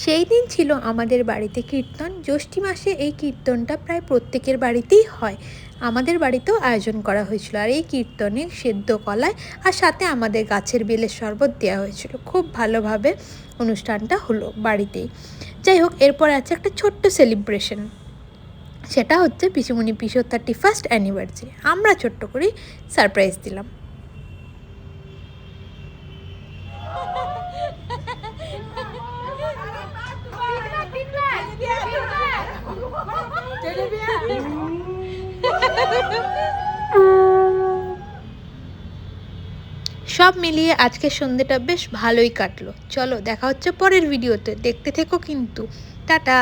সেই দিন ছিল আমাদের বাড়িতে কীর্তন। জ্যৈষ্ঠী মাসে এই কীর্তনটা প্রায় প্রত্যেকের বাড়িতেই হয়। আমাদের বাড়িতেও আয়োজন করা হয়েছিল। আর এই কীর্তনে সেদ্ধ কলাই আর সাথে আমাদের গাছের বেলের শরবত দেওয়া হয়েছিল। খুব ভালোভাবে অনুষ্ঠানটা হলো বাড়িতেই। যাই হোক, এরপর আছে একটা ছোট্ট সেলিব্রেশন। সেটা হচ্ছে পিসিমণি পিসোর 31st অ্যানিভার্সারি। আমরা ছোট্ট করেই সারপ্রাইজ দিলাম। সব মিলিয়ে আজকের সন্ধ্যেটা বেশ ভালোই কাটলো। চলো দেখা হচ্ছে পরের ভিডিওতে, দেখতে থেকো কিন্তু। টাটা।